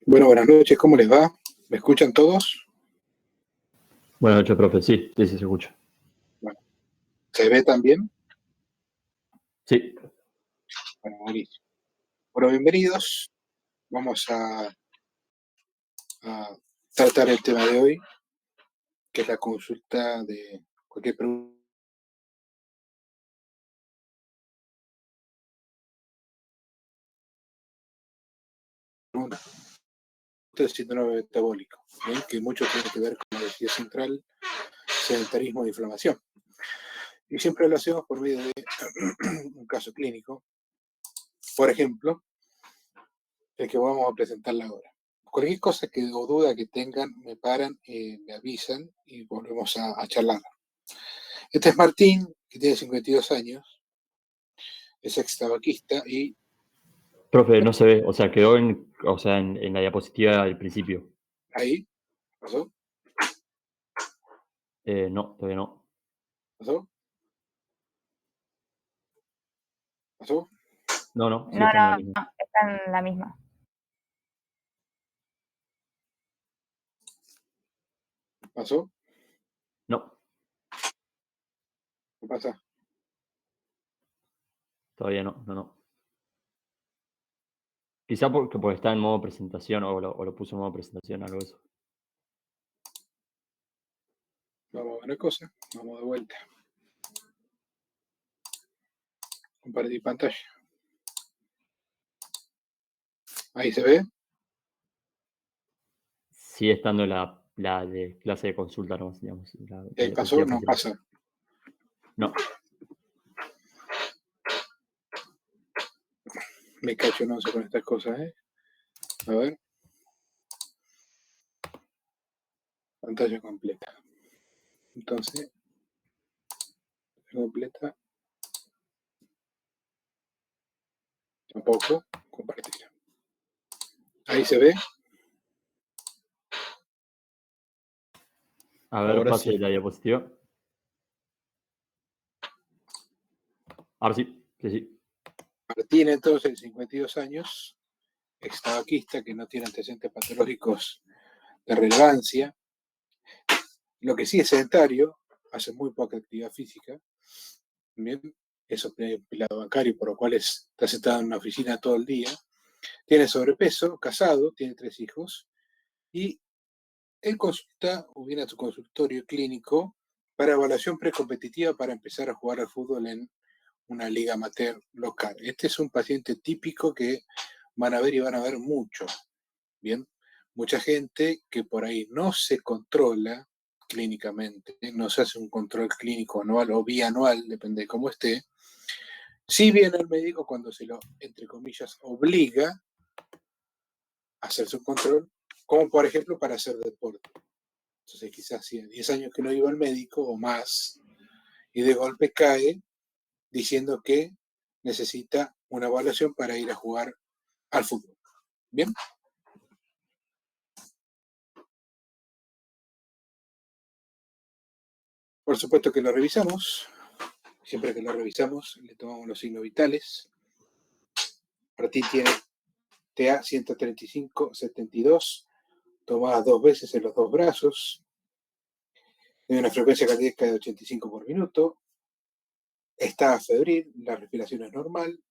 Bueno, buenas noches, ¿cómo les va? ¿Me escuchan todos? Buenas noches, profe. Sí, se escucha. Bueno, ¿se ve también? Sí. Bueno, buenísimo. Bueno, bienvenidos. Vamos a tratar el tema de hoy, que es la consulta de cualquier pregunta del síndrome metabólico, ¿bien? Que mucho tiene que ver con la obesidad central, sedentarismo e inflamación. Y siempre lo hacemos por medio de un caso clínico, por ejemplo, el que vamos a presentar ahora. Cualquier cosa o duda que tengan, me paran, me avisan y volvemos a charlar. Este es Martín, que tiene 52 años, es ex tabaquista y Profe, no se ve. O sea, quedó en la diapositiva del principio. ahí, ¿pasó? No, todavía no. ¿Pasó? ¿Pasó? No, sigue No, estando la misma. está en la misma. ¿Pasó? No, ¿Qué pasa? todavía no. Quizá porque está en modo presentación o lo puso en modo presentación, algo de eso. Vamos a ver una cosa, vamos de vuelta. Compartir pantalla. Ahí se ve. Sigue estando la de clase de consulta, ¿no? Digamos, Ahí pasó, no diapositiva. pasa. No, Me cacho no sé con estas cosas, ¿eh? A ver. Pantalla completa. Entonces, completa. Tampoco. Compartir. Ahí se ve. a ver, Ahora pase sí. la diapositiva. Ahora sí. Martín, entonces, 52 años, ex tabaquista que no tiene antecedentes patológicos de relevancia. Lo que sí es sedentario, hace muy poca actividad física. Bien, eso tiene empleado bancario, por lo cual está sentado en una oficina todo el día. Tiene sobrepeso, casado, tiene 3 hijos. Y él consulta o viene a su consultorio clínico para evaluación precompetitiva para empezar a jugar al fútbol en una liga amateur local. Este es un paciente típico que van a ver y van a ver mucho. Bien, mucha gente que por ahí no se controla clínicamente, no se hace un control clínico anual o bianual, depende de cómo esté, sí viene el médico cuando se lo, entre comillas, obliga a hacer su control, como por ejemplo para hacer deporte. Entonces quizás si 10 años que no iba al médico o más, y de golpe cae diciendo que necesita una evaluación para ir a jugar al fútbol. ¿Bien? Por supuesto que lo revisamos. Siempre que lo revisamos, le tomamos los signos vitales. Martín tiene TA 135-72, tomada 2 veces en los 2 brazos. Tiene una frecuencia cardíaca de 85 por minuto. Está febril, la respiración es normal.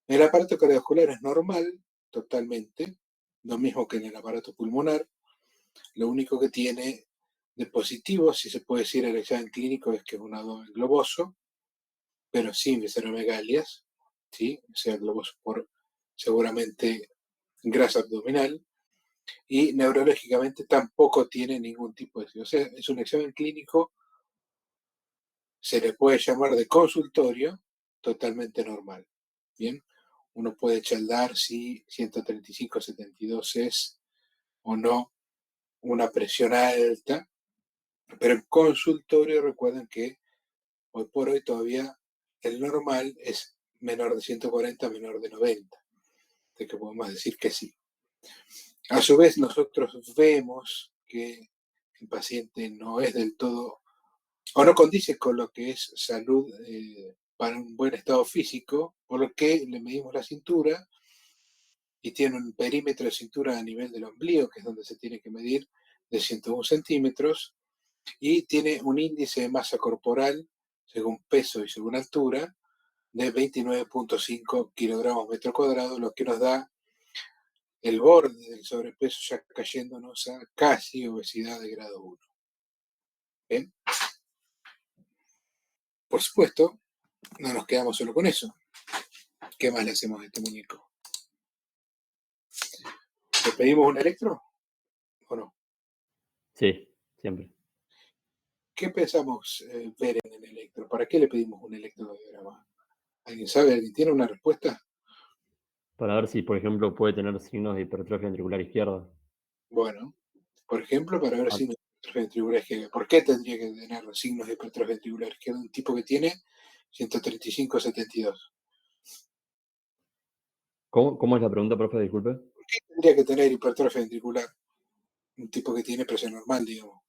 El aparato cardiovascular es normal, totalmente. Lo mismo que en el aparato pulmonar. Lo único que tiene de positivo, si se puede decir el examen clínico, es que es un abdomen globoso, pero sin visceromegalias, ¿sí? O sea, globoso por seguramente grasa abdominal, y neurológicamente tampoco tiene ningún tipo de... O sea, es un examen clínico, se le puede llamar de consultorio, totalmente normal. Bien, uno puede chaldar si 135-72 es o no una presión alta, pero en consultorio recuerden que hoy por hoy todavía el normal es menor de 140, menor de 90, de que podemos decir que sí. A su vez, nosotros vemos que el paciente no es del todo, o no condice con lo que es salud para un buen estado físico, por lo que le medimos la cintura y tiene un perímetro de cintura a nivel del ombligo, que es donde se tiene que medir, de 101 centímetros, y tiene un índice de masa corporal, según peso y según altura, de 29,5 kilogramos metro cuadrado, lo que nos da el borde del sobrepeso ya cayéndonos a casi obesidad de grado 1. ¿Bien? Por supuesto, no nos quedamos solo con eso. ¿Qué más le hacemos a este muñeco? ¿Le pedimos un electro o no? Sí, siempre. ¿Qué pensamos ver en el electro? ¿Para qué le pedimos un electrocardiograma? ¿Alguien sabe? ¿Alguien tiene una respuesta? Para ver si, por ejemplo, puede tener signos de hipertrofia ventricular izquierda. Bueno, por ejemplo, para ver Ah, signos de hipertrofia ventricular izquierda. ¿Por qué tendría que tener signos de hipertrofia ventricular izquierda un tipo que tiene 135,72? ¿cómo es la pregunta, profe? Disculpe. ¿Por qué tendría que tener hipertrofia ventricular un tipo que tiene presión normal, digamos?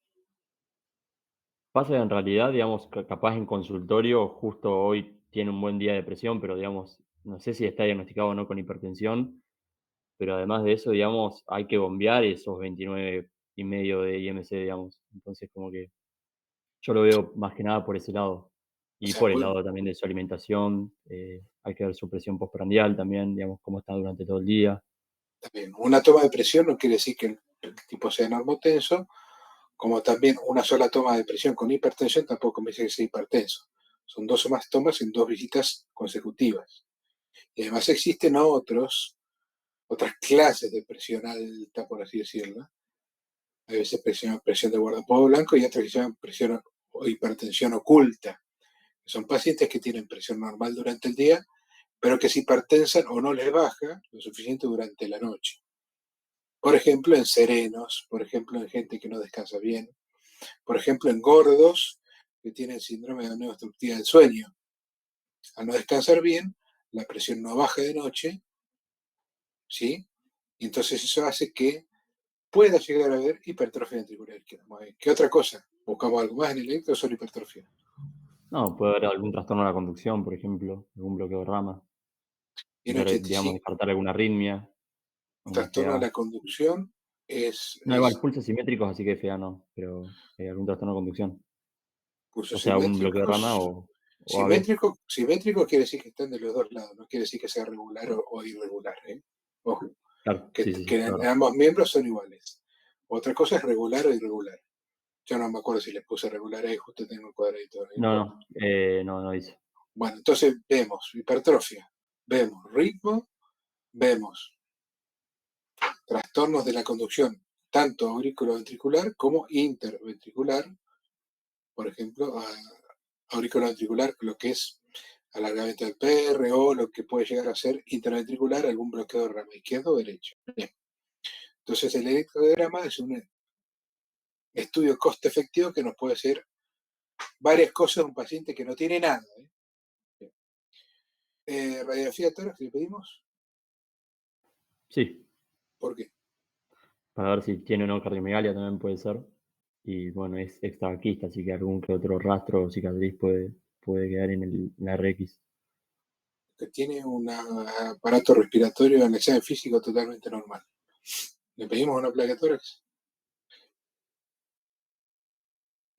Pasa que en realidad, digamos, capaz en consultorio, justo hoy tiene un buen día de presión, pero digamos, no sé si está diagnosticado o no con hipertensión, pero además de eso, digamos, hay que bombear esos 29,5 de IMC, digamos. Entonces, como que yo lo veo más que nada por ese lado. O Y sea, por el puede, lado también de su alimentación, hay que ver su presión postprandial también, digamos, cómo está durante todo el día. también, una toma de presión no quiere decir que el tipo sea normotenso, como también una sola toma de presión con hipertensión tampoco me dice que sea hipertenso. Son dos o más tomas en dos visitas consecutivas. Y además existen otras clases de presión alta, por así decirlo. Hay veces presión de guardapolvo blanco y otras que se llaman presión o hipertensión oculta. Son pacientes que tienen presión normal durante el día, pero que se hipertensan o no les baja lo suficiente durante la noche. Por ejemplo, en serenos, por ejemplo, en gente que no descansa bien, por ejemplo, en gordos que tienen síndrome de apnea obstructiva del sueño. Al no descansar bien, la presión no baja de noche, ¿sí? Y entonces eso hace que pueda llegar a haber hipertrofia ventricular izquierda. ¿Qué otra cosa? ¿Buscamos algo más en el electro o solo hipertrofia? No, puede haber algún trastorno de la conducción, por ejemplo, algún bloqueo de rama, Tiene digamos, 85, descartar alguna arritmia, un un trastorno de FA. la conducción No, igual, es pulsos simétricos, así que FA no, pero algún trastorno de conducción. pulsos O sea, un bloqueo de simétricos. rama o AB. Simétrico quiere decir que están de los dos lados, no quiere decir que sea regular o irregular. ¿Eh? Ojo, Claro, sí, sí, sí, que es verdad. ambos miembros son iguales. Otra cosa es regular o irregular. Yo no me acuerdo si les puse regular ahí, justo tengo el cuadradito, no No, importa. no, no dice. Bueno, entonces vemos hipertrofia, vemos ritmo, vemos trastornos de la conducción, tanto auriculoventricular como interventricular, por ejemplo, auriculoventricular, lo que es alargamiento del PRO, lo que puede llegar a ser interventricular, algún bloqueo de rama izquierda o derecha. Bien. Entonces, el electrocardiograma es un estudio coste efectivo que nos puede hacer varias cosas a un paciente que no tiene nada. ¿Eh? Radiografía de tórax, ¿le pedimos? Sí, ¿Por qué? para ver si tiene o no cardiomegalia también puede ser. Y bueno, es extravaquista, así que algún que otro rastro o cicatriz puede quedar en la RX. Que tiene un aparato respiratorio en el examen físico totalmente normal. ¿Le pedimos una placa de tórax?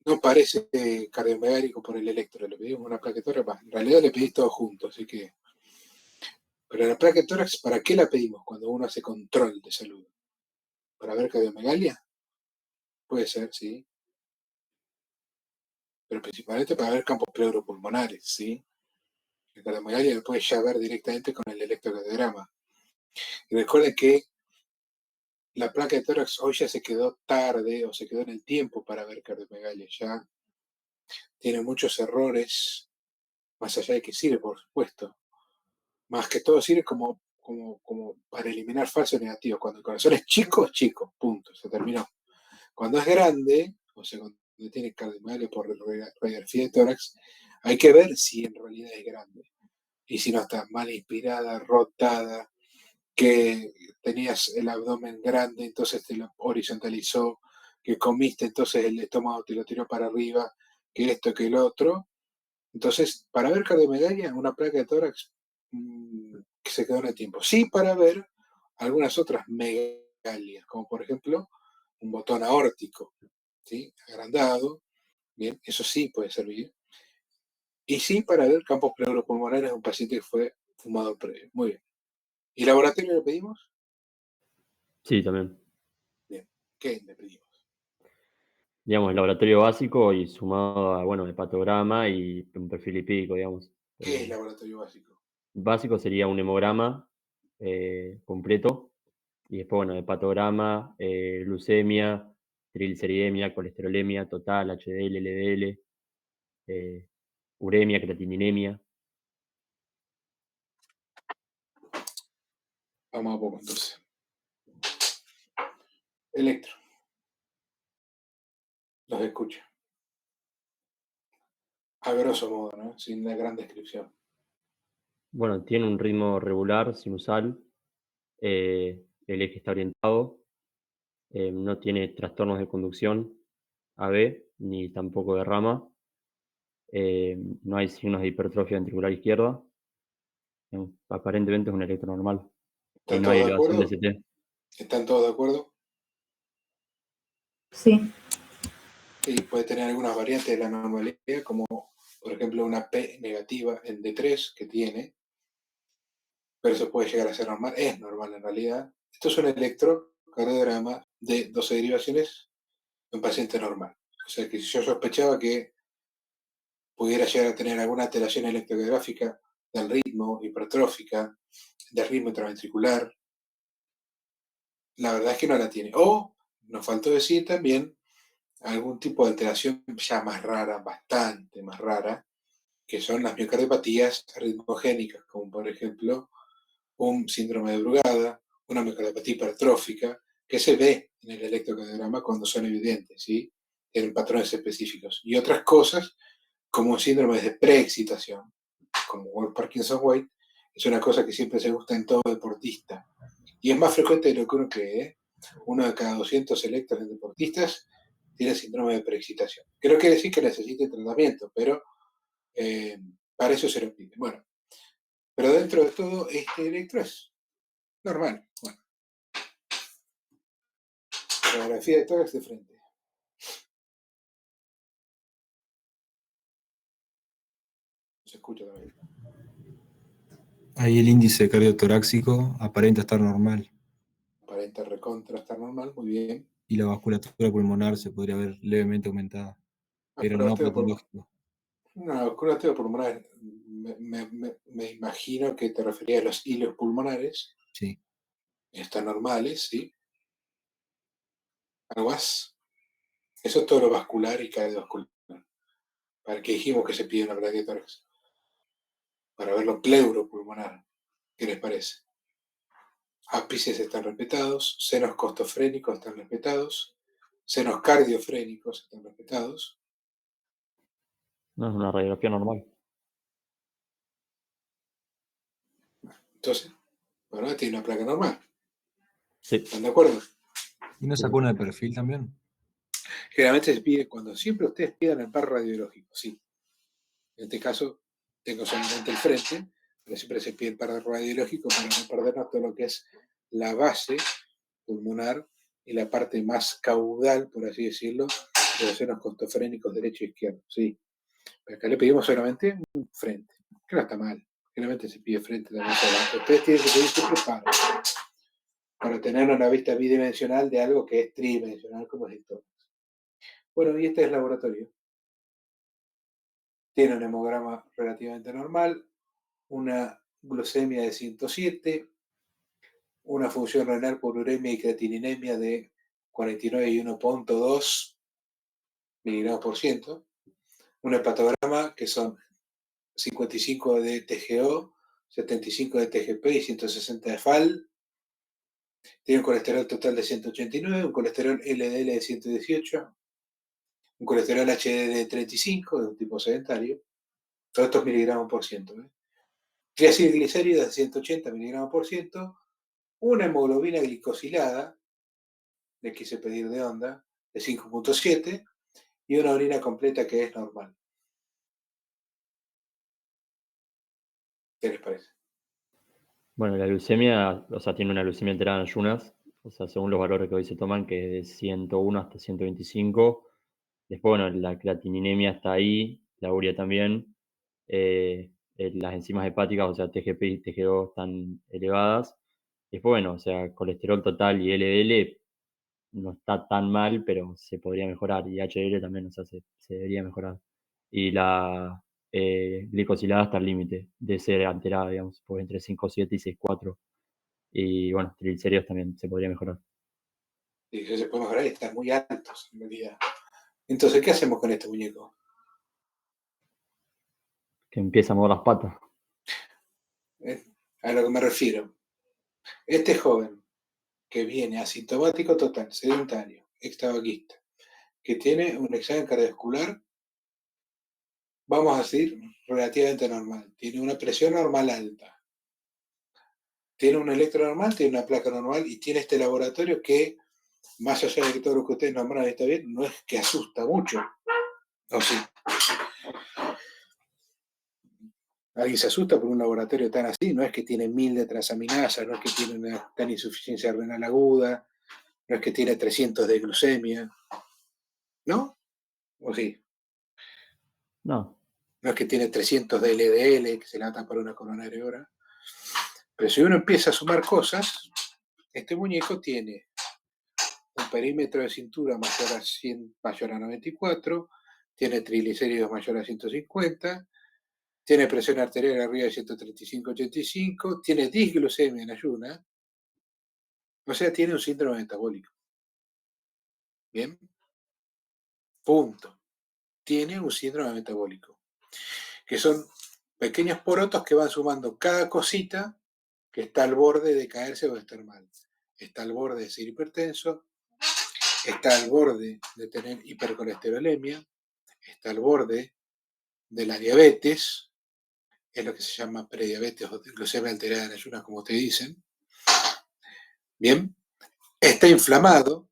No parece cardiomegálico por el electro, le pedimos una placa de tórax. En realidad le pedís todo junto, así que. Pero la placa de tórax, ¿para qué la pedimos cuando uno hace control de salud? ¿Para ver cardiomegalia? Puede ser, sí. Pero principalmente para ver campos pleuropulmonares, ¿sí? La cardiomegalia lo puede ya ver directamente con el electrocardiograma. Y recuerden que la placa de tórax hoy ya se quedó tarde o se quedó en el tiempo para ver cardiomegalia. Ya tiene muchos errores, más allá de que sirve, por supuesto. Más que todo sirve como para eliminar falsos negativos. Cuando el corazón es chico, punto, se terminó. Cuando es grande, o sea, cuando tiene cardiomegalia por radiografía de tórax, hay que ver si en realidad es grande. Y si no está mal inspirada, rotada, que tenías el abdomen grande, entonces te lo horizontalizó, que comiste, entonces el estómago te lo tiró para arriba, que esto, que el otro. Entonces, para ver cardiomegalia, una placa de tórax que se quedó en el tiempo. Sí, para ver algunas otras megalias, como por ejemplo un botón aórtico, ¿sí? Agrandado, bien, eso sí puede servir. Y sí para ver campos pleuropulmonares de un paciente que fue fumador previo. Muy bien. ¿Y laboratorio le pedimos? Sí, también. Bien. ¿Qué le pedimos? Digamos, el laboratorio básico y sumado a, bueno, hepatograma y un perfil lipídico, digamos. ¿Qué es laboratorio básico? Básico sería un hemograma completo y después, bueno, hepatograma, glucemia, trigliceridemia, colesterolemia total, HDL, LDL, eh, uremia, creatininemia. Vamos a poco entonces. Electro. Los escucho. A grosso modo, ¿no? Sin una gran descripción. Bueno, tiene un ritmo regular, sinusal, el eje está orientado, no tiene trastornos de conducción AB, ni tampoco de rama, no hay signos de hipertrofia ventricular izquierda, aparentemente es un electro normal y ¿Están no hay todos de elevación de acuerdo? CT. ¿Están todos de acuerdo? Sí. Sí, puede tener algunas variantes de la normalidad, como por ejemplo una P negativa en D3 que tiene, pero eso puede llegar a ser normal, es normal en realidad. Esto es un electrocardiograma de 12 derivaciones en un paciente normal. O sea que si yo sospechaba que pudiera llegar a tener alguna alteración electrocardiográfica del ritmo, hipertrófica, del ritmo intraventricular, la verdad es que no la tiene. O nos faltó decir también algún tipo de alteración ya más rara, bastante más rara, que son las miocardiopatías arritmogénicas, como por ejemplo un síndrome de Brugada, una miocardiopatía hipertrófica, que se ve en el electrocardiograma cuando son evidentes, ¿sí? Tienen patrones específicos. Y otras cosas, como síndromes de preexcitación, como el Parkinson-White, es una cosa que siempre se gusta en todo deportista. Y es más frecuente de lo que uno cree, ¿eh? Uno de cada 200 electros en deportistas tiene síndrome de preexcitación. Que no quiere decir que necesite tratamiento, pero eh, para eso se lo pide. Bueno, pero dentro de todo, este electro es normal. Bueno, radiografía de tórax de frente. Se escucha también. Ahí el índice cardiotorácico aparenta estar normal Aparenta recontra estar normal, muy bien. y la vasculatura pulmonar se podría ver levemente aumentada, pero no Vascular pulmonar. patológico. No, vascular pulmonar, me imagino que te referías a los hilos pulmonares. Sí. Están normales, ¿sí? Algo más. Eso es todo lo vascular y cardiovascular. ¿Para qué dijimos que se pide una placa de tórax? Para ver lo pleuropulmonar. ¿Qué les parece? Ápices están respetados, senos costofrénicos están respetados, senos cardiofrénicos están respetados. No es una radiografía normal. Entonces, bueno, tiene una placa normal. Sí. ¿Están de acuerdo? ¿Y no sacó una de perfil también? Generalmente se pide cuando siempre ustedes pidan el par radiológico, sí. En este caso, tengo solamente el frente, pero siempre se pide el par radiológico para no perdernos todo lo que es la base pulmonar y la parte más caudal, por así decirlo, de los senos costofrénicos derecho e izquierdo, sí. Pero acá le pedimos solamente un frente, que no está mal. Generalmente se pide frente también solamente. Ustedes tienen que pedir siempre para tener una vista bidimensional de algo que es tridimensional como es el tórax. Bueno, y este es el laboratorio. Tiene un hemograma relativamente normal, una glucemia de 107, una función renal por uremia y creatininemia de 49 y 1.2 miligramos por ciento, un hepatograma que son 55 de TGO, 75 de TGP y 160 de FAL. Tiene un colesterol total de 189, un colesterol LDL de 118, un colesterol HDL de 35, de un tipo sedentario, todos estos miligramos por ciento. Triacilglicéridos de 180 miligramos por ciento, una hemoglobina glicosilada, le quise pedir de onda, de 5.7 y una orina completa que es normal. ¿Qué les parece? Bueno, la leucemia, o sea, tiene una leucemia alterada en ayunas, o sea, según los valores que hoy se toman, que es de 101 hasta 125. Después, bueno, la creatininemia está ahí, la urea también. Las enzimas hepáticas, o sea, TGP y TG2 están elevadas. Después, bueno, o sea, colesterol total y LDL no está tan mal, pero se podría mejorar. Y HDL también, o sea, se debería mejorar. Y la glicosilada está al límite de ser alterada, digamos, pues entre 5,7 y 6,4. Y bueno, triglicéridos también se podría mejorar. Y eso se puede mejorar y están muy altos en realidad. Entonces, ¿qué hacemos con este muñeco? Que empieza a mover las patas. A lo que me refiero. Este joven que viene asintomático total, sedentario, extabaquista, que tiene un examen cardiovascular, vamos a decir, relativamente normal, tiene una presión normal alta, tiene un electro normal, tiene una placa normal y tiene este laboratorio que, más allá de que todo lo que ustedes nombraron está bien, no es que asusta mucho. ¿O sí? Alguien se asusta por un laboratorio tan así, no es que tiene 1000 de transaminasa, no es que tiene una tan insuficiencia renal aguda, no es que tiene 300 de glucemia, ¿no? ¿O sí? No, No es que tiene 300 de LDL, que se la atan para una coronaria ahora. Pero si uno empieza a sumar cosas, este muñeco tiene un perímetro de cintura mayor a 100, mayor a 94, tiene triglicéridos mayor a 150, tiene presión arterial arriba de 135-85, tiene disglucemia en ayuna, o sea, tiene un síndrome metabólico. ¿Bien? Punto. Tiene un síndrome metabólico, que son pequeños porotos que van sumando cada cosita que está al borde de caerse o de estar mal. Está al borde de ser hipertenso, está al borde de tener hipercolesterolemia, está al borde de la diabetes, es lo que se llama prediabetes o glucemia alterada en ayunas, como te dicen. Bien, está inflamado,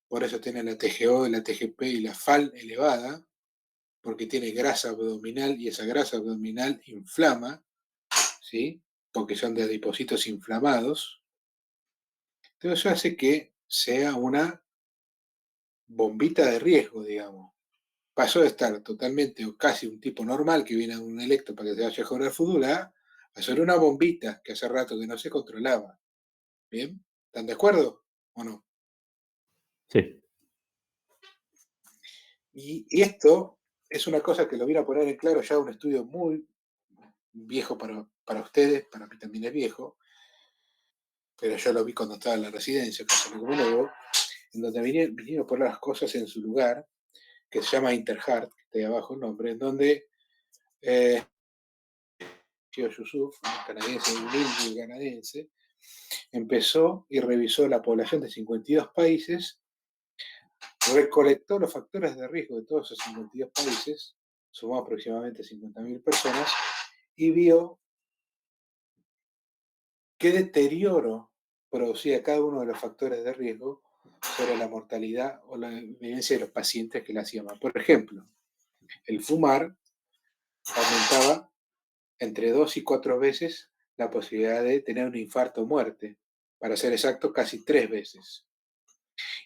por eso tiene la TGO, la TGP y la FAL elevada, porque tiene grasa abdominal y esa grasa abdominal inflama, ¿sí? Porque son de adipocitos inflamados. Entonces eso hace que sea una bombita de riesgo, digamos. Pasó de estar totalmente o casi un tipo normal que viene a un electro para que se vaya a jugar al fútbol a ser una bombita que hace rato que no se controlaba. ¿Bien? ¿Están de acuerdo o no? sí. Y esto es una cosa que lo vine a poner en claro ya un estudio muy viejo para ustedes, para mí también es viejo, pero yo lo vi cuando estaba en la residencia, casi como nuevo, en donde vinieron a poner las cosas en su lugar, que se llama Interheart, que está ahí abajo el nombre, en donde Yusuf, un canadiense, un indio canadiense, empezó y revisó la población de 52 países, recolectó los factores de riesgo de todos esos 52 países, sumó aproximadamente 50.000 personas, y vio qué deterioro producía cada uno de los factores de riesgo sobre la mortalidad o la vivencia de los pacientes que la hacían mal. Por ejemplo, el fumar aumentaba entre 2 y 4 veces la posibilidad de tener un infarto o muerte. Para ser exacto, casi 3 veces.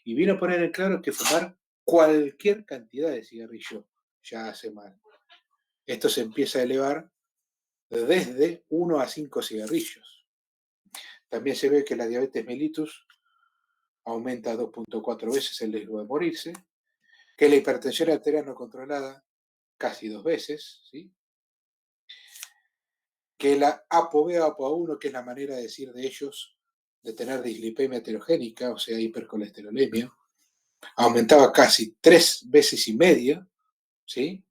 Y vino a poner en claro que fumar cualquier cantidad de cigarrillo ya hace mal. Esto se empieza a elevar desde 1 a 5 cigarrillos. También se ve que la diabetes mellitus aumenta 2,4 veces el riesgo de morirse, que la hipertensión arterial no controlada casi 2 veces, ¿sí? Que la ApoB o ApoA1, que es la manera de decir de ellos, de tener dislipemia heterogénica, o sea, hipercolesterolemia, aumentaba casi 3 veces y media, ¿sí?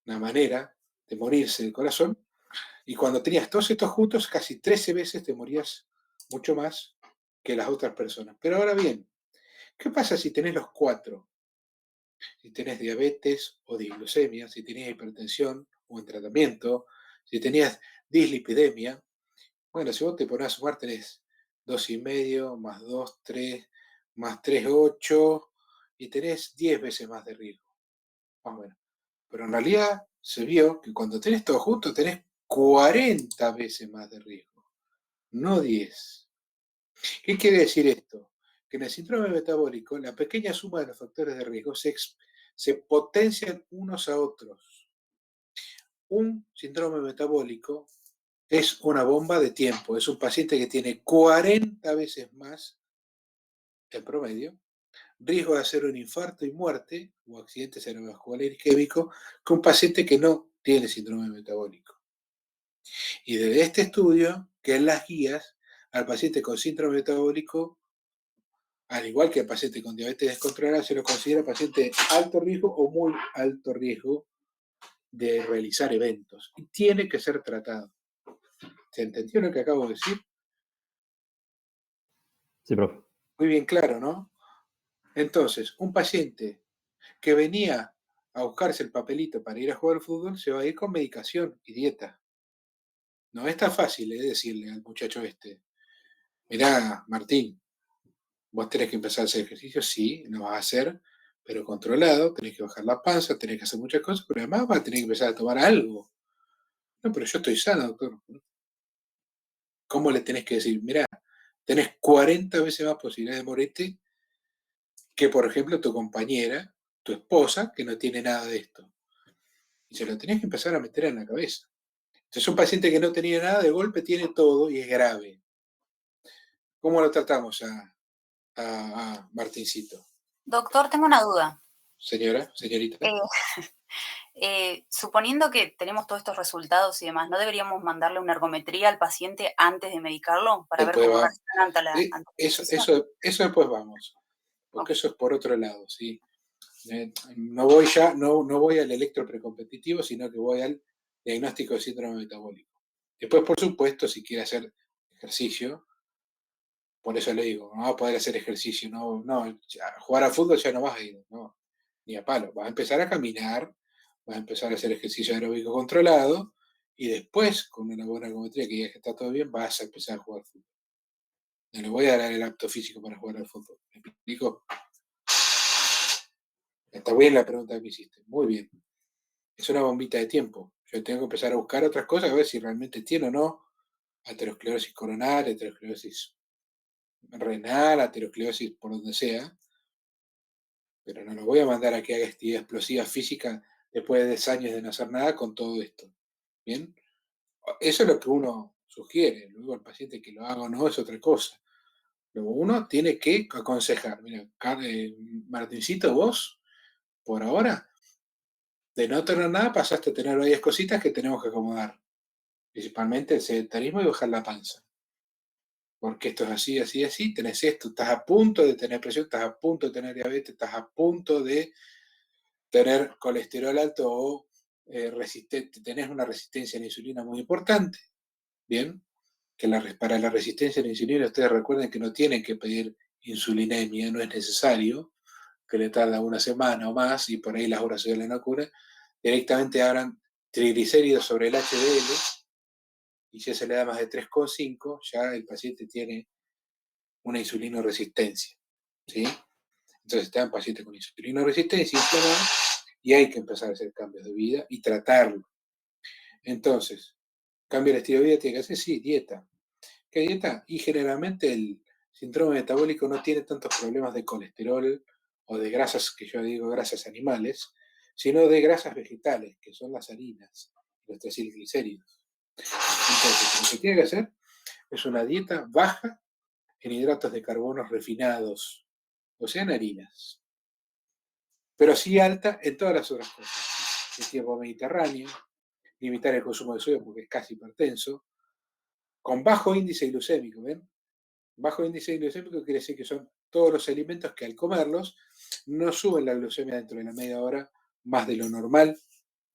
Una manera de morirse del corazón, y cuando tenías todos estos juntos, casi 13 veces te morías mucho más que las otras personas. Pero ahora bien, ¿qué pasa si tenés los cuatro? Si tenés diabetes o disglucemia, si tenías hipertensión o en tratamiento, si tenías dislipidemia. Bueno, si vos te ponés a sumar, tenés 2,5 más 2, 3, más 3, 8, y tenés 10 veces más de riesgo, más o menos. Pero en realidad se vio que cuando tenés todo junto tenés 40 veces más de riesgo, no 10. ¿Qué quiere decir esto? Que en el síndrome metabólico la pequeña suma de los factores de riesgo se potencian unos a otros. Un síndrome metabólico es una bomba de tiempo, es un paciente que tiene 40 veces más en promedio riesgo de hacer un infarto y muerte o accidente cerebrovascular isquémico que un paciente que no tiene síndrome metabólico. Y desde este estudio, que en las guías, al paciente con síndrome metabólico, al igual que al paciente con diabetes descontrolada, se lo considera paciente de alto riesgo o muy alto riesgo de realizar eventos. Y tiene que ser tratado. ¿Se entendió lo que acabo de decir? Sí, profe. Muy bien claro, ¿no? Entonces, un paciente que venía a buscarse el papelito para ir a jugar al fútbol se va a ir con medicación y dieta. No es tan fácil decirle al muchacho mirá, Martín, vos tenés que empezar a hacer ejercicio, sí, lo vas a hacer, pero controlado, tenés que bajar la panza, tenés que hacer muchas cosas, pero además vas a tener que empezar a tomar algo. No, pero yo estoy sano, doctor. ¿Cómo le tenés que decir? Mirá, tenés 40 veces más posibilidades de morirte que, por ejemplo, tu compañera, tu esposa, que no tiene nada de esto. Y se lo tenés que empezar a meter en la cabeza. Entonces, un paciente que no tenía nada, de golpe tiene todo y es grave. ¿Cómo lo tratamos a Martincito? Doctor, tengo una duda. Señorita. Suponiendo que tenemos todos estos resultados y demás, ¿no deberíamos mandarle una ergometría al paciente antes de medicarlo para Después ver cómo va. reacciona ante la Eso después vamos, porque Ok. eso es por otro lado, ¿sí? No voy al electro precompetitivo, sino que voy al diagnóstico de síndrome metabólico. Después, por supuesto, si quiere hacer ejercicio, por eso le digo, no va a poder hacer ejercicio, no, jugar al fútbol ya no vas a ir, no, ni a palo, vas a empezar a caminar, vas a empezar a hacer ejercicio aeróbico controlado, y después, con una buena ergometría que ya que está todo bien, vas a empezar a jugar fútbol. No le voy a dar el apto físico para jugar al fútbol. ¿Me explico? Está bien la pregunta que me hiciste. Muy bien. Es una bombita de tiempo. Yo tengo que empezar a buscar otras cosas a ver si realmente tiene o no aterosclerosis coronaria, aterosclerosis renal, aterosclerosis por donde sea. Pero no lo voy a mandar a que haga actividad explosiva física después de 10 años de no hacer nada con todo esto. ¿Bien? Eso es lo que uno sugiere. Luego el paciente que lo haga o no es otra cosa. Luego uno tiene que aconsejar. Mira, Martincito, vos, por ahora, de no tener nada pasaste a tener varias cositas que tenemos que acomodar. Principalmente el sedentarismo y bajar la panza. Porque esto es así, así, así. Tenés esto, estás a punto de tener presión, estás a punto de tener diabetes, estás a punto de tener colesterol alto o tenés una resistencia a la insulina muy importante. Bien, que para la resistencia a la insulina ustedes recuerden que no tienen que pedir insulinemia, no es necesario, que le tarda una semana o más y por ahí las horas se la cura, directamente abran triglicéridos sobre el HDL y si se le da más de 3,5, ya el paciente tiene una insulinoresistencia, ¿sí? Entonces está en paciente con insulinoresistencia inflamada y hay que empezar a hacer cambios de vida y tratarlo. Entonces, cambio el estilo de vida, tiene que hacer, sí, dieta. ¿Qué dieta? Y generalmente el síndrome metabólico no tiene tantos problemas de colesterol o de grasas, que yo digo grasas animales, sino de grasas vegetales, que son las harinas, los triglicéridos. Entonces, lo que tiene que hacer es una dieta baja en hidratos de carbono refinados, o sea, en harinas, pero sí alta en todas las otras cosas. El tiempo mediterráneo, limitar el consumo de sodio porque es casi hipertenso, con bajo índice glucémico, ¿ven? Bajo índice glucémico quiere decir que son todos los alimentos que al comerlos no suben la glucemia dentro de la media hora más de lo normal,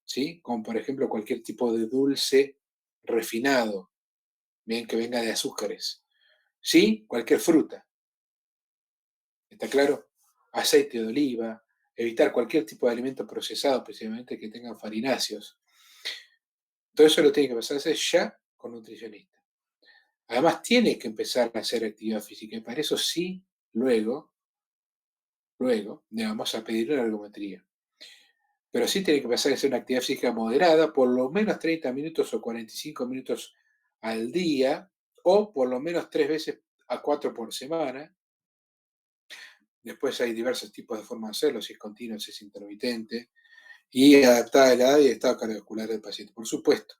¿sí? Como por ejemplo cualquier tipo de dulce refinado, bien que venga de azúcares. Sí, cualquier fruta. ¿Está claro? Aceite de oliva, evitar cualquier tipo de alimento procesado, especialmente que tengan farináceos. Todo eso lo tiene que empezar a hacer ya con nutricionista. Además, tiene que empezar a hacer actividad física y para eso sí, luego le vamos a pedir una ergometría. Pero sí tiene que pasar a ser una actividad física moderada, por lo menos 30 minutos o 45 minutos al día, o por lo menos 3 veces a 4 por semana. Después hay diversos tipos de formas de hacerlo, si es continuo, si es intermitente, y adaptada a la edad y el estado cardiovascular del paciente, por supuesto.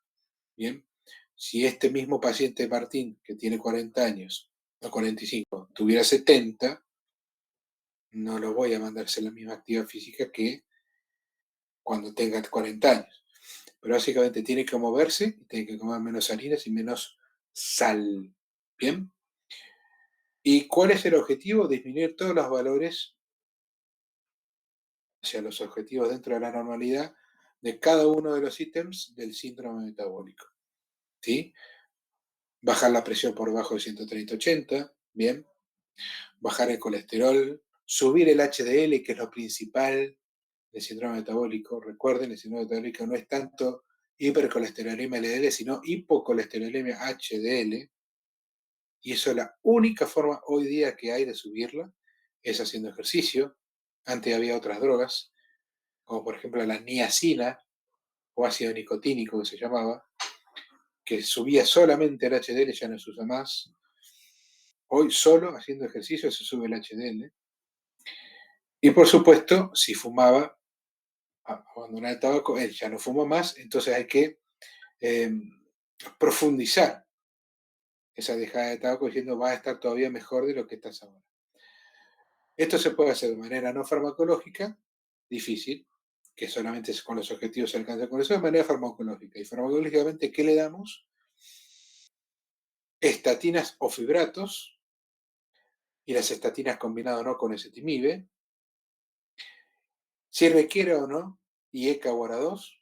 Bien, si este mismo paciente Martín, que tiene 40 años, o 45, tuviera 70, no lo voy a mandar a hacer la misma actividad física que cuando tenga 40 años. Pero básicamente tiene que moverse y tiene que comer menos harinas y menos sal. ¿Bien? ¿Y cuál es el objetivo? Disminuir todos los valores hacia los objetivos dentro de la normalidad de cada uno de los ítems del síndrome metabólico. ¿Sí? Bajar la presión por debajo de 130/80, ¿bien? Bajar el colesterol, subir el HDL, que es lo principal del síndrome metabólico. Recuerden, el síndrome metabólico no es tanto hipercolesterolemia LDL, sino hipocolesterolemia HDL. Y eso es la única forma hoy día que hay de subirla, es haciendo ejercicio. Antes había otras drogas, como por ejemplo la niacina o ácido nicotínico que se llamaba, que subía solamente el HDL, ya no se usa más. Hoy solo haciendo ejercicio se sube el HDL. Y por supuesto, si fumaba, abandonar el tabaco, él ya no fuma más, entonces hay que profundizar esa dejada de tabaco diciendo va a estar todavía mejor de lo que estás ahora. Esto se puede hacer de manera no farmacológica, difícil, que solamente con los objetivos se alcanza con eso, de manera farmacológica. Y farmacológicamente, ¿qué le damos? Estatinas o fibratos, y las estatinas combinadas o no con ezetimibe, si requiere o no, IECA o ARA2,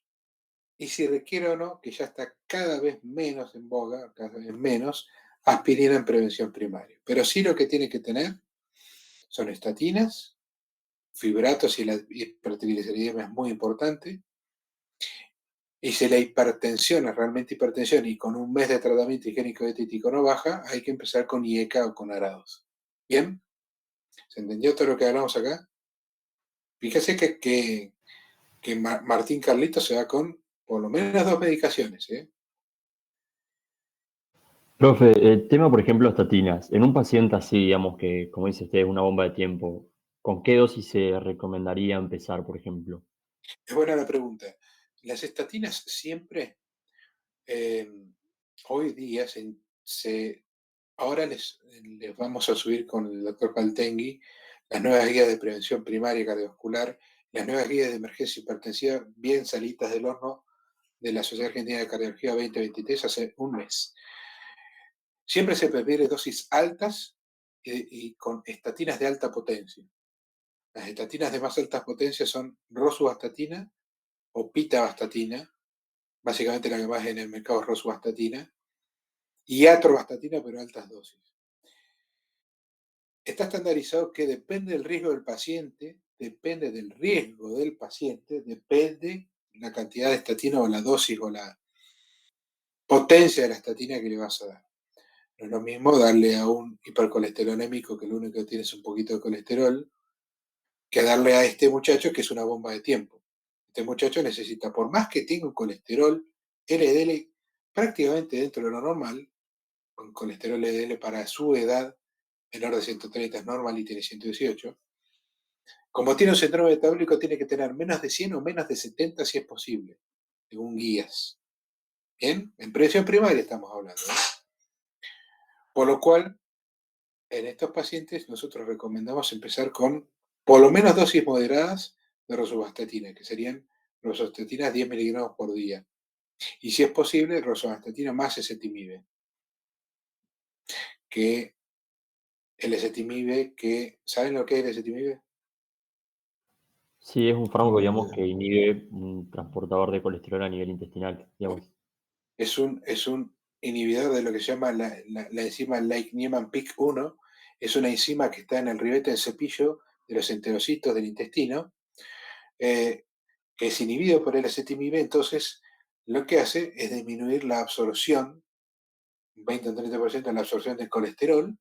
y si requiere o no, que ya está cada vez menos en boga, cada vez menos, aspirina en prevención primaria. Pero sí lo que tiene que tener son estatinas, fibratos, y la hipertrigliceridemia es muy importante. Y si la hipertensión es realmente hipertensión y con un mes de tratamiento higiénico dietético no baja, hay que empezar con IECA o con ARA2. ¿Bien? ¿Se entendió todo lo que hablamos acá? Fíjese que Martín Carlito se va con por lo menos 2 medicaciones, ¿eh? Profe, el tema, por ejemplo, estatinas. En un paciente así, digamos que, como dice usted, es una bomba de tiempo, ¿con qué dosis se recomendaría empezar, por ejemplo? Es buena la pregunta. Las estatinas siempre, hoy día, ahora les vamos a subir con el doctor Paltengui las nuevas guías de prevención primaria cardiovascular, las nuevas guías de emergencia hipertensiva, bien salitas del horno de la Sociedad Argentina de Cardiología 2023 hace un mes. Siempre se prefiere dosis altas y con estatinas de alta potencia. Las estatinas de más alta potencia son rosuvastatina o pitavastatina, básicamente la que más en el mercado es rosuvastatina, y atorvastatina, pero altas dosis. Está estandarizado que depende del riesgo del paciente, depende la cantidad de estatina o la dosis o la potencia de la estatina que le vas a dar. No es lo mismo darle a un hipercolesterolémico que lo único que tiene es un poquito de colesterol, que darle a este muchacho que es una bomba de tiempo. Este muchacho necesita, por más que tenga un colesterol LDL prácticamente dentro de lo normal, con colesterol LDL para su edad, menor de 130 es normal y tiene 118. Como tiene un síndrome metabólico, tiene que tener menos de 100 o menos de 70 si es posible, según guías. ¿Bien? En prevención primaria estamos hablando, ¿eh? Por lo cual, en estos pacientes nosotros recomendamos empezar con por lo menos dosis moderadas de rosuvastatina, que serían rosuvastatina 10 miligramos por día. Y si es posible, rosuvastatina más ezetimibe, que el ezetimibe, ¿saben lo que es el ezetimibe? Sí, es un fármaco, digamos, que inhibe un transportador de colesterol a nivel intestinal, digamos. Es un inhibidor de lo que se llama la enzima Leishman-PIK1. Es una enzima que está en el ribete del cepillo de los enterocitos del intestino, que es inhibido por el ezetimibe. Entonces, lo que hace es disminuir la absorción, un 20 o 30% de la absorción del colesterol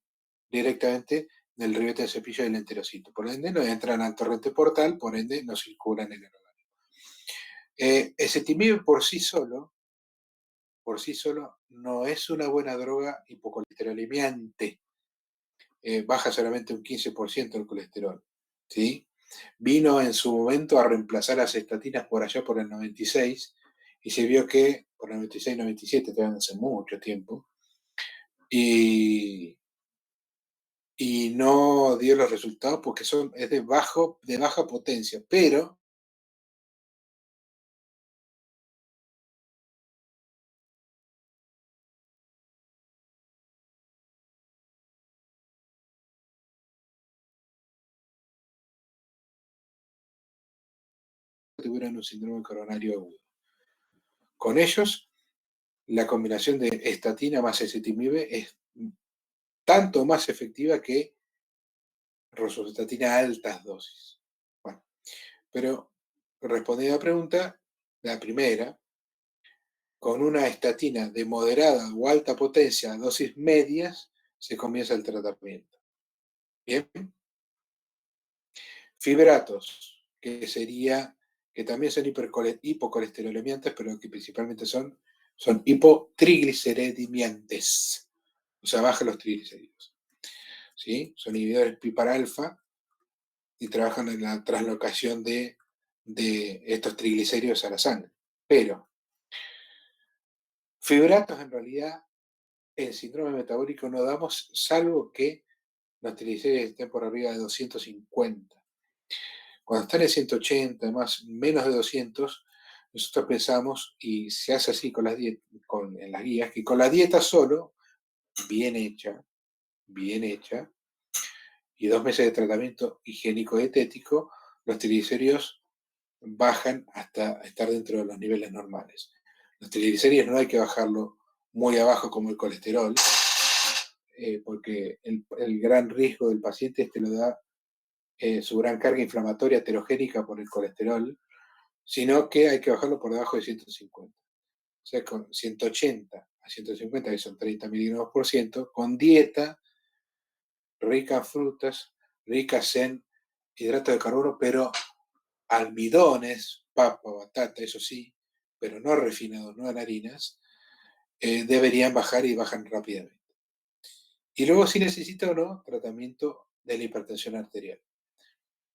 directamente del ribete del cepillo del enterocito. Por ende, no entran al torrente portal, por ende, no circulan en el organismo. Ezetimibe por sí solo no es una buena droga hipocolesterolemiante. Baja solamente un 15% el colesterol, ¿sí? Vino en su momento a reemplazar las estatinas por allá por el 96 y se vio que por el 96, 97, todavía hace mucho tiempo, y no dio los resultados porque es de baja potencia, pero tuvieron un síndrome coronario agudo. Con ellos, la combinación de estatina más ezetimibe es tanto más efectiva que rosuvastatina a altas dosis. Bueno, pero respondiendo a la pregunta, la primera, con una estatina de moderada o alta potencia a dosis medias, se comienza el tratamiento. Bien. Fibratos, que también son hipocolesterolemiantes, pero que principalmente son hipotrigliceridemiantes, o sea, bajan los triglicéridos. ¿Sí? Son inhibidores PPAR-alfa y trabajan en la translocación de estos triglicéridos a la sangre. Pero fibratos en realidad en síndrome metabólico no damos, salvo que los triglicéridos estén por arriba de 250. Cuando están en 180, menos de 200, nosotros pensamos, y se hace así en las guías, que con la dieta solo, bien hecha, y 2 meses de tratamiento higiénico-dietético, los triglicéridos bajan hasta estar dentro de los niveles normales. Los triglicéridos no hay que bajarlo muy abajo como el colesterol, porque el gran riesgo del paciente es que lo da su gran carga inflamatoria heterogénica por el colesterol, sino que hay que bajarlo por debajo de 150. O sea, con 180 a 150, que son 30 miligramos por ciento, con dieta rica en frutas, ricas en hidratos de carbono, pero almidones, papa, batata, eso sí, pero no refinados, no en harinas, deberían bajar y bajan rápidamente. Y luego, si necesita o no, tratamiento de la hipertensión arterial.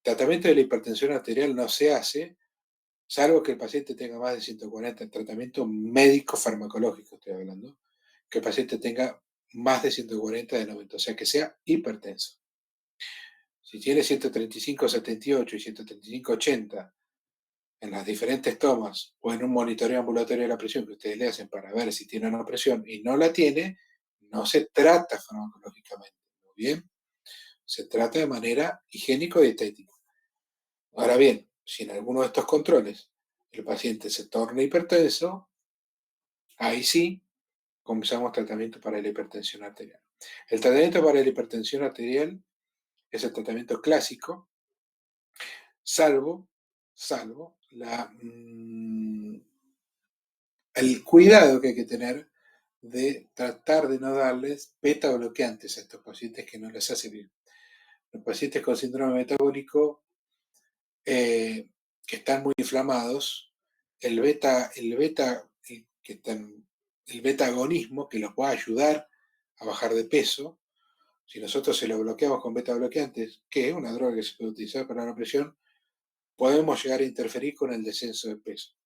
Tratamiento de la hipertensión arterial no se hace, salvo que el paciente tenga más de 140 en tratamiento médico farmacológico, estoy hablando, que el paciente tenga más de 140 de 90, o sea, que sea hipertenso. Si tiene 135/78 y 135/80 en las diferentes tomas o en un monitoreo ambulatorio de la presión que ustedes le hacen para ver si tiene una presión y no la tiene, no se trata farmacológicamente. Muy bien, se trata de manera higiénico-dietética. Ahora bien, si en alguno de estos controles el paciente se torna hipertenso, ahí sí comenzamos tratamiento para la hipertensión arterial. El tratamiento para la hipertensión arterial es el tratamiento clásico, salvo el cuidado que hay que tener de tratar de no darles beta bloqueantes a estos pacientes que no les hace bien. Los pacientes con síndrome metabólico que están muy inflamados, el beta agonismo que los va a ayudar a bajar de peso, si nosotros se lo bloqueamos con beta bloqueantes, que es una droga que se puede utilizar para la presión, podemos llegar a interferir con el descenso de peso.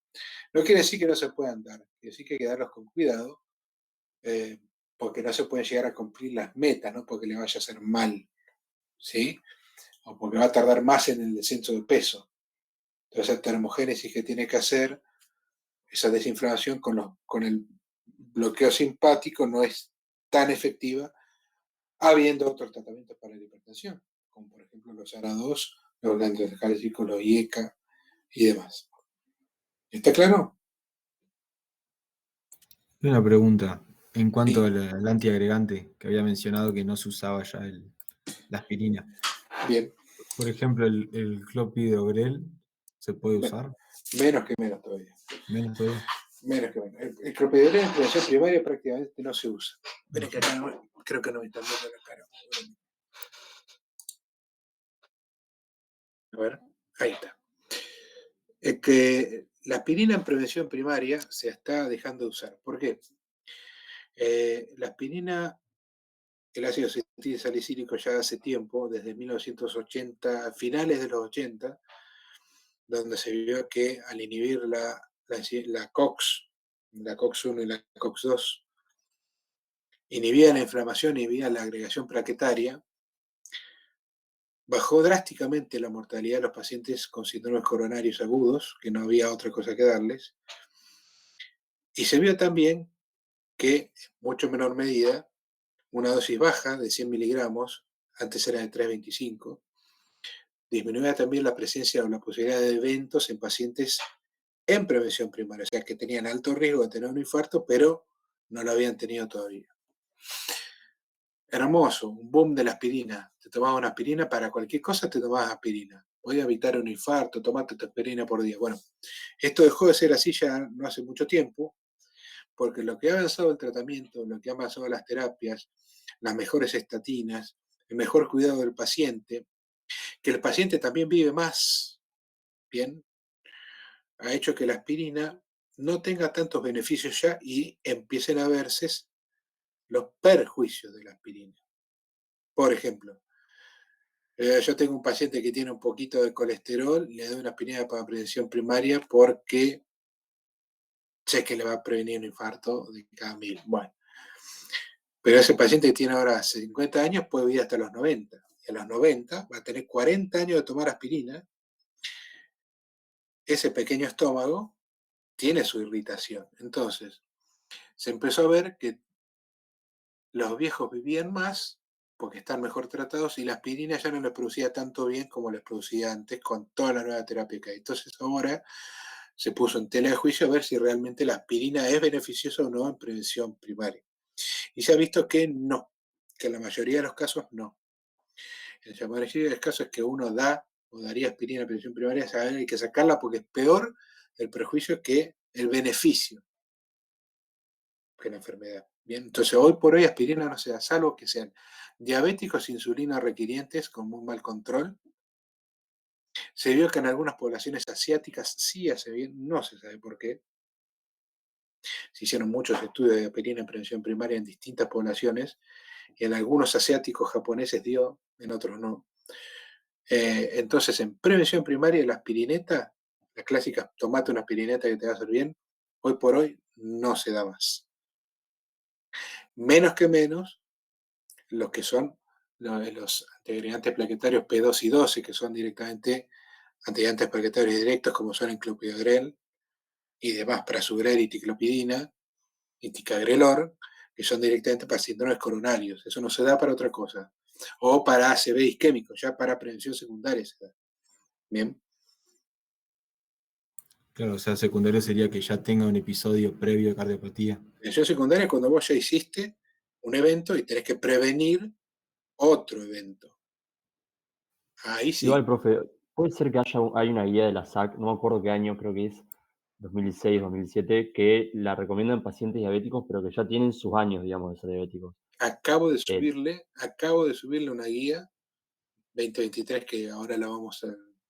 No quiere decir que no se puedan dar, quiere decir que hay que darlos con cuidado, porque no se pueden llegar a cumplir las metas, no porque le vaya a hacer mal, ¿sí? O porque va a tardar más en el descenso de peso. Entonces, la termogénesis que tiene que hacer, esa desinflamación con el bloqueo simpático no es tan efectiva, habiendo otros tratamientos para la hipertensión, como por ejemplo los ARA2, los antialérgicos, los IECA y demás. ¿Está claro? Una pregunta en cuanto Sí. al antiagregante que había mencionado que no se usaba ya la aspirina. Bien. Por ejemplo, el clopidogrel se puede usar. Menos que menos todavía. Menos todavía. Menos que menos. El clopidogrel en prevención primaria prácticamente no se usa. Esperen que acá creo que no me están viendo la cara. A ver, ahí está. Es que la aspirina en prevención primaria se está dejando de usar. ¿Por qué? La aspirina, el ácido acetil salicílico ya hace tiempo, desde 1980, finales de los 80, donde se vio que al inhibir la COX-1 y la COX-2, inhibía la inflamación, inhibía la agregación plaquetaria, bajó drásticamente la mortalidad de los pacientes con síndromes coronarios agudos, que no había otra cosa que darles, y se vio también que, en mucho menor medida, una dosis baja de 100 miligramos, antes era de 325, disminuía también la presencia o la posibilidad de eventos en pacientes en prevención primaria, o sea, que tenían alto riesgo de tener un infarto, pero no lo habían tenido todavía. Hermoso, un boom de la aspirina. Te tomabas una aspirina para cualquier cosa, te tomabas aspirina. Voy a evitar un infarto, tomate tu aspirina por día. Bueno, esto dejó de ser así ya no hace mucho tiempo, porque lo que ha avanzado el tratamiento, lo que ha avanzado las terapias, las mejores estatinas, el mejor cuidado del paciente, que el paciente también vive más, bien, ha hecho que la aspirina no tenga tantos beneficios ya y empiecen a verse los perjuicios de la aspirina. Por ejemplo, yo tengo un paciente que tiene un poquito de colesterol, le doy una aspirina para prevención primaria porque sé que le va a prevenir un infarto de cada 1000. Bueno, pero ese paciente que tiene ahora 50 años puede vivir hasta los 90. Y a los 90 va a tener 40 años de tomar aspirina. Ese pequeño estómago tiene su irritación. Entonces, se empezó a ver que los viejos vivían más porque están mejor tratados y la aspirina ya no les producía tanto bien como les producía antes con toda la nueva terapia que hay. Entonces ahora se puso en tela de juicio a ver si realmente la aspirina es beneficiosa o no en prevención primaria. Y se ha visto que no, que en la mayoría de los casos no. En la mayoría de los casos es que uno da o daría aspirina en prevención primaria, hay que sacarla porque es peor el prejuicio que el beneficio que la enfermedad. Bien, entonces hoy por hoy aspirina no se da, salvo que sean diabéticos insulina requirientes con muy mal control. Se vio que en algunas poblaciones asiáticas sí hace bien, no se sabe por qué. Se hicieron muchos estudios de aspirina en prevención primaria en distintas poblaciones y en algunos asiáticos japoneses dio, en otros no. Entonces, en prevención primaria, la aspirineta, la clásica, tomate una aspirineta que te va a hacer bien, hoy por hoy no se da más. Menos que menos, los que son los antiagregantes plaquetarios P2 y 12, que son directamente antiagregantes plaquetarios directos, como son el clopidogrel y demás, prasugrel y ticlopidina y ticagrelor, que son directamente para síndromes coronarios. Eso no se da para otra cosa. O para ACV isquémico, ya para prevención secundaria se da. Bien. Claro, o sea, secundario sería que ya tenga un episodio previo de cardiopatía. Prevención secundaria es cuando vos ya hiciste un evento y tenés que prevenir otro evento. Ahí sí. Igual, profe, puede ser que hay una guía de la SAC, no me acuerdo qué año, creo que es 2006, 2007, que la recomiendan en pacientes diabéticos, pero que ya tienen sus años, digamos, de ser diabéticos. Acabo de subirle una guía 2023 que ahora la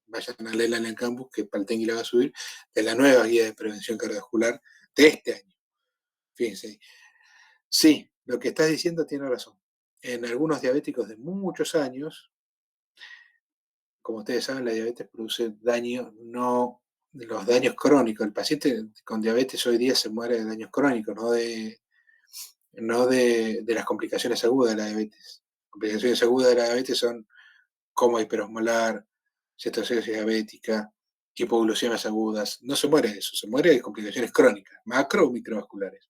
vayan a leerla en el campus, que Paltengui la va a subir, de la nueva guía de prevención cardiovascular de este año. Fíjense. Sí, lo que estás diciendo tiene razón. En algunos diabéticos de muchos años, como ustedes saben, la diabetes produce daño, no los daños crónicos. El paciente con diabetes hoy día se muere de daños crónicos, no de las complicaciones agudas de la diabetes. Complicaciones agudas de la diabetes son coma hiperosmolar, cetoacidosis diabética, hipoglucemias agudas. No se muere de eso, se muere de complicaciones crónicas, macro o microvasculares.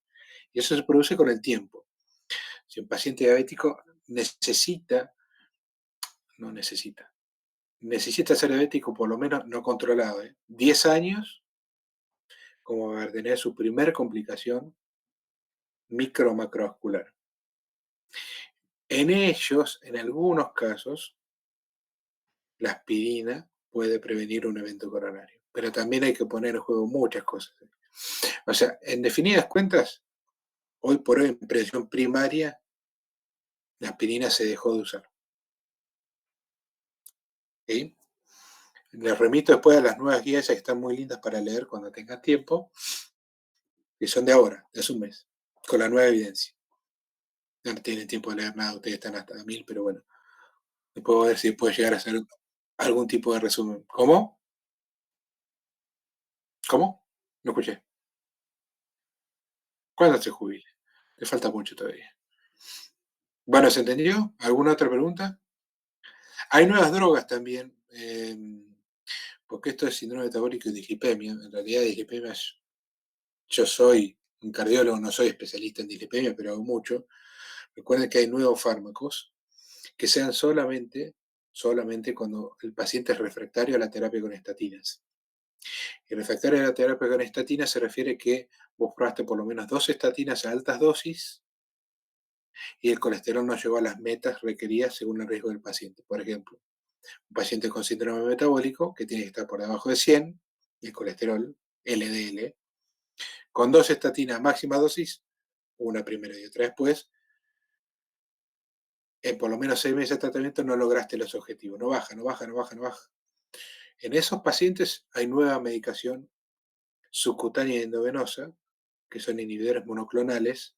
Y eso se produce con el tiempo. Si un paciente diabético necesita ser diabético por lo menos no controlado, 10 años como para tener su primer complicación micro o macrovascular. En ellos, en algunos casos, la aspirina puede prevenir un evento coronario, pero también hay que poner en juego muchas cosas. O sea, en definidas cuentas, hoy por hoy en prevención primaria, la aspirina se dejó de usar. ¿Sí? Les remito después a las nuevas guías, que están muy lindas para leer cuando tengan tiempo, que son de ahora, de hace un mes, con la nueva evidencia. No tienen tiempo de leer nada, ustedes están hasta 1000, pero bueno, después ver si puede llegar a hacer algún tipo de resumen. ¿Cómo? ¿Cómo? No escuché. ¿Cuándo se jubile? Le falta mucho todavía. Bueno, ¿se entendió? ¿Alguna otra pregunta? Hay nuevas drogas también, porque esto es síndrome metabólico y dislipemia. En realidad, dislipemia, yo soy un cardiólogo, no soy especialista en dislipemia, pero hago mucho. Recuerden que hay nuevos fármacos que sean solamente cuando el paciente es refractario a la terapia con estatinas. Y refractario a la terapia con estatinas se refiere que vos probaste por lo menos 2 estatinas a altas dosis y el colesterol no llegó a las metas requeridas según el riesgo del paciente. Por ejemplo, un paciente con síndrome metabólico que tiene que estar por debajo de 100, el colesterol, LDL, con 2 estatinas máxima dosis, una primero y otra después, en por lo menos 6 meses de tratamiento no lograste los objetivos. No baja, no baja, no baja, no baja. En esos pacientes hay nueva medicación subcutánea y endovenosa, que son inhibidores monoclonales,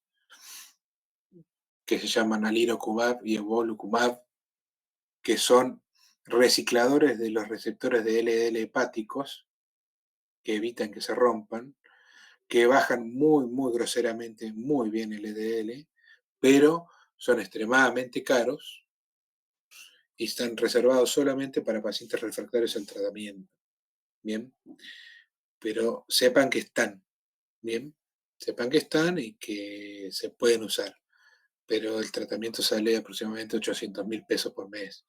que se llaman alirocumab y evolocumab, que son recicladores de los receptores de LDL hepáticos, que evitan que se rompan, que bajan muy, muy groseramente, muy bien el LDL, pero son extremadamente caros y están reservados solamente para pacientes refractarios al tratamiento. Bien, pero sepan que están, bien, sepan que están y que se pueden usar, pero el tratamiento sale aproximadamente 800.000 pesos por mes.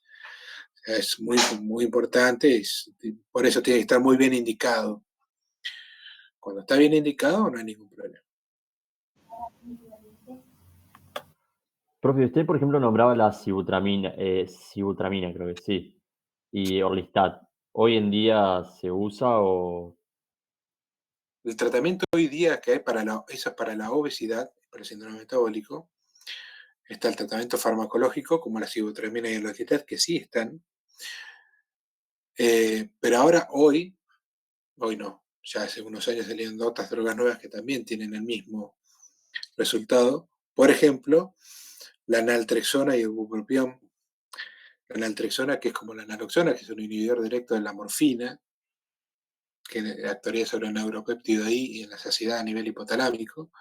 O sea, es muy, muy importante, por eso tiene que estar muy bien indicado. Cuando está bien indicado no hay ningún problema. Profe, usted, por ejemplo, nombraba la sibutramina, creo que sí, y Orlistat. ¿Hoy en día se usa o...? El tratamiento hoy día que hay eso es para la obesidad, para el síndrome metabólico, está el tratamiento farmacológico, como la sibutramina y el Orlistat, que sí están, pero ahora, hoy no, ya hace unos años salieron otras drogas nuevas que también tienen el mismo resultado. Por ejemplo, la naltrexona y el bupropión. La naltrexona, que es como la naloxona, que es un inhibidor directo de la morfina, que actuaría sobre el neuropéptido ahí y en la saciedad a nivel hipotalámico,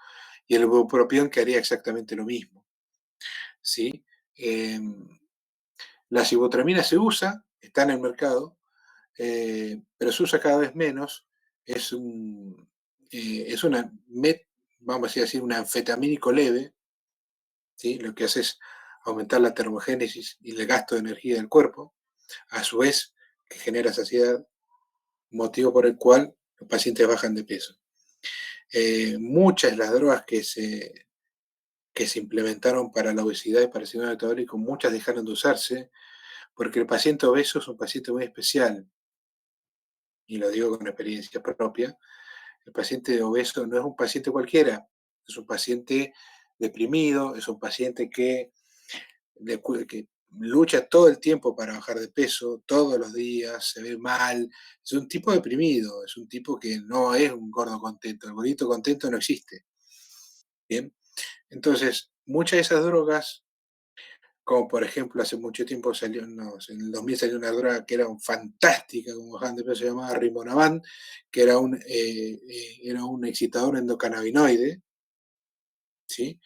y el bupropión, que haría exactamente lo mismo. ¿Sí? La sibutramina se usa, está en el mercado, pero se usa cada vez menos. Es una vamos a decir así, un anfetamínico leve, ¿sí? Lo que hace es aumentar la termogénesis y el gasto de energía del cuerpo, a su vez que genera saciedad, motivo por el cual los pacientes bajan de peso. Muchas de las drogas que se implementaron para la obesidad y para el síndrome metabólico, muchas dejaron de usarse porque el paciente obeso es un paciente muy especial, y lo digo con experiencia propia. El paciente obeso no es un paciente cualquiera, es un paciente deprimido, es un paciente que lucha todo el tiempo para bajar de peso, todos los días, se ve mal, es un tipo deprimido, es un tipo que no es un gordo contento, el gordito contento no existe. Bien, entonces, muchas de esas drogas, como por ejemplo hace mucho tiempo salió, no, en el 2000 salió una droga que era fantástica, como bajaban de peso, se llamaba Rimonabant, que era un excitador endocannabinoide, ¿sí?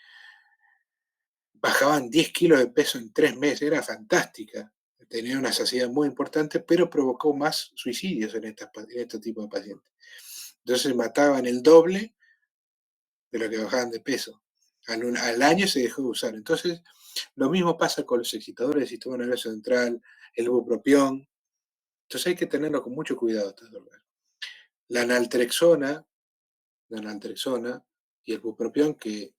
Bajaban 10 kilos de peso en 3 meses, era fantástica, tenía una saciedad muy importante, pero provocó más suicidios en este tipo de pacientes. Entonces mataban el doble de lo que bajaban de peso. Al año se dejó de usar. Entonces, lo mismo pasa con los excitadores del sistema nervioso central, el bupropión. Entonces hay que tenerlo con mucho cuidado estas drogas. La naltrexona y el bupropión, que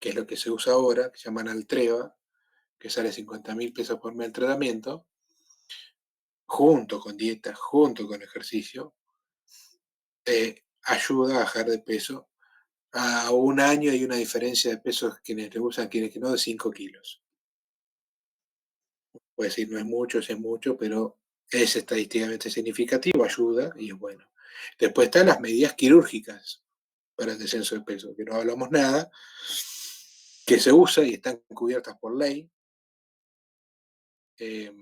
es lo que se usa ahora, que se llama Naltreva, que sale 50.000 pesos por mes el tratamiento, junto con dieta, junto con ejercicio, ayuda a bajar de peso. A un año hay una diferencia de pesos quienes le usan, quienes que no, de 5 kilos. Puede decir, no es mucho, es mucho, pero es estadísticamente significativo, ayuda y es bueno. Después están las medidas quirúrgicas para el descenso de peso, que no hablamos nada, que se usa y están cubiertas por ley, que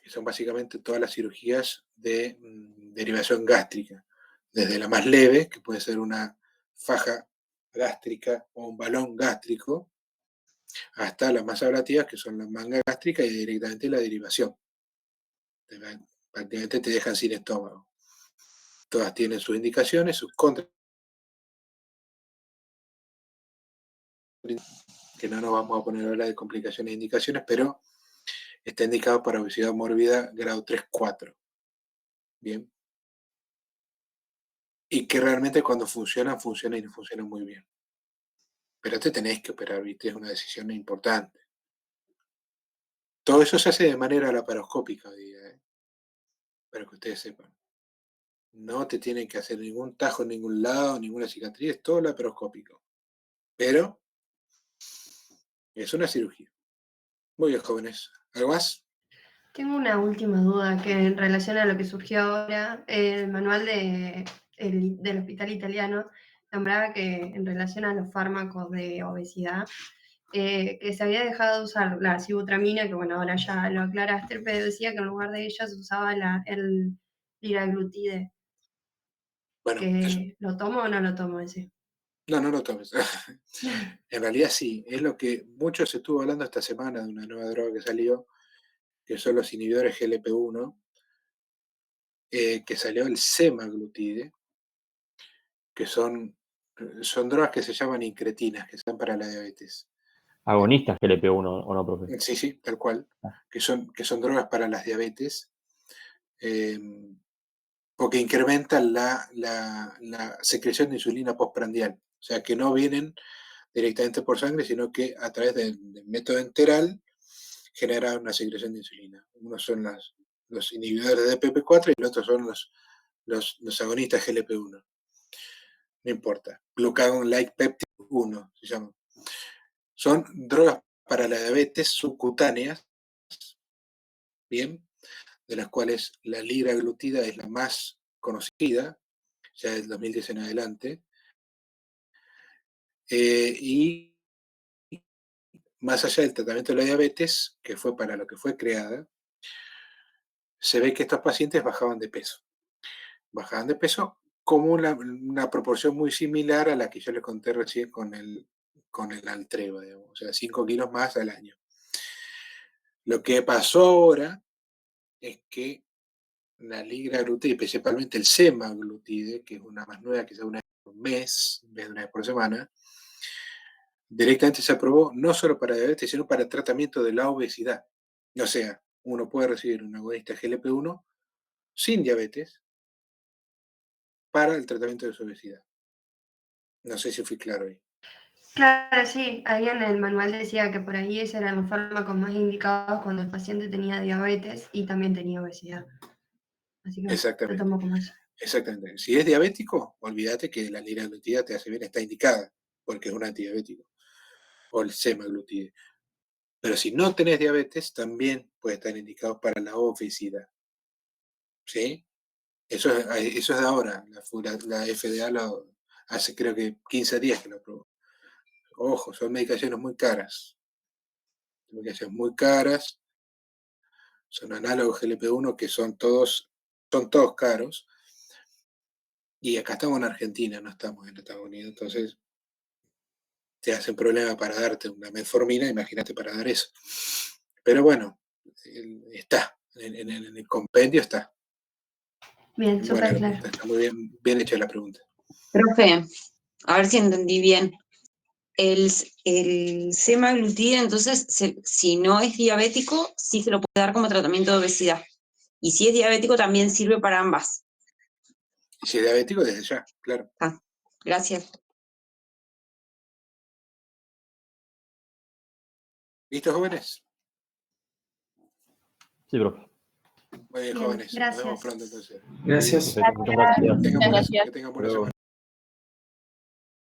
son básicamente todas las cirugías de derivación gástrica, desde la más leve, que puede ser una faja gástrica o un balón gástrico, hasta las más ablativas, que son la manga gástrica y directamente la derivación. Prácticamente te dejan sin estómago. Todas tienen sus indicaciones, sus contras, que no nos vamos a poner a hablar de complicaciones e indicaciones, pero está indicado para obesidad mórbida grado 3-4. Bien. Y que realmente cuando funcionan y no funcionan muy bien. Pero te tenés que operar, ¿viste? Es una decisión importante. Todo eso se hace de manera laparoscópica, diga, para que ustedes sepan. No te tienen que hacer ningún tajo en ningún lado, ninguna cicatriz, es todo laparoscópico. Pero es una cirugía. Muy bien, jóvenes. ¿Algo más? Tengo una última duda que en relación a lo que surgió ahora, el manual del hospital italiano nombraba que en relación a los fármacos de obesidad, que se había dejado de usar la sibutramina, que bueno, ahora ya lo aclaraste, pero decía que en lugar de ella se usaba el liraglutide. Bueno, eso. ¿Lo tomo o no lo tomo ese? No lo tomes. En realidad sí, es lo que mucho se estuvo hablando esta semana de una nueva droga que salió, que son los inhibidores GLP-1, que salió el semaglutide, que son drogas que se llaman incretinas, que son para la diabetes. Agonistas GLP-1, ¿o no, profe? Sí, tal cual. Que son drogas para las diabetes, o que incrementan la secreción de insulina postprandial. O sea, que no vienen directamente por sangre, sino que a través del método enteral genera una secreción de insulina. Unos son los inhibidores de PP4 y los otros son los agonistas GLP-1. No importa. Glucagon-like peptide 1 se llama. Son drogas para la diabetes subcutáneas, bien, de las cuales la liraglutida es la más conocida, ya del 2010 en adelante, y más allá del tratamiento de la diabetes, que fue para lo que fue creada, se ve que estos pacientes bajaban de peso. Bajaban de peso como una proporción muy similar a la que yo les conté recién con el Altreva, digamos, o sea, 5 kilos más al año. Lo que pasó ahora es que la liraglutide, principalmente el semaglutide, que es una más nueva, que es una vez por mes, en vez de una vez por semana, directamente se aprobó no solo para diabetes, sino para el tratamiento de la obesidad. O sea, uno puede recibir un agonista GLP-1 sin diabetes para el tratamiento de su obesidad. No sé si fui claro ahí. Claro, sí, ahí en el manual decía que por ahí esos eran los fármacos más indicados cuando el paciente tenía diabetes y también tenía obesidad. Así que lo tomo como eso. Exactamente. Si es diabético, olvídate que la liraglutida te hace bien, está indicada, porque es un antidiabético. O el semaglutide. Pero si no tenés diabetes, también puede estar indicado para la obesidad. ¿Sí? Eso es de ahora. La FDA lo hace creo que 15 días que lo aprobó. Ojo, son medicaciones muy caras. Son análogos GLP-1 que son todos caros. Y acá estamos en Argentina, no estamos en Estados Unidos. Entonces, te hacen problema para darte una metformina, imagínate para dar eso. Pero bueno, está. En el compendio está. Bien, súper claro. Está muy bien hecha la pregunta. Profe, a ver si entendí bien. El semaglutide, entonces, si no es diabético, sí se lo puede dar como tratamiento de obesidad. Y si es diabético, también sirve para ambas. Si es diabético, desde ya, claro. Gracias. ¿Listo, jóvenes? Sí, profe. Muy bien, Bien, jóvenes. gracias. Nos vemos pronto entonces. Gracias. Perfecto, muchas gracias. Que tengan buena semana.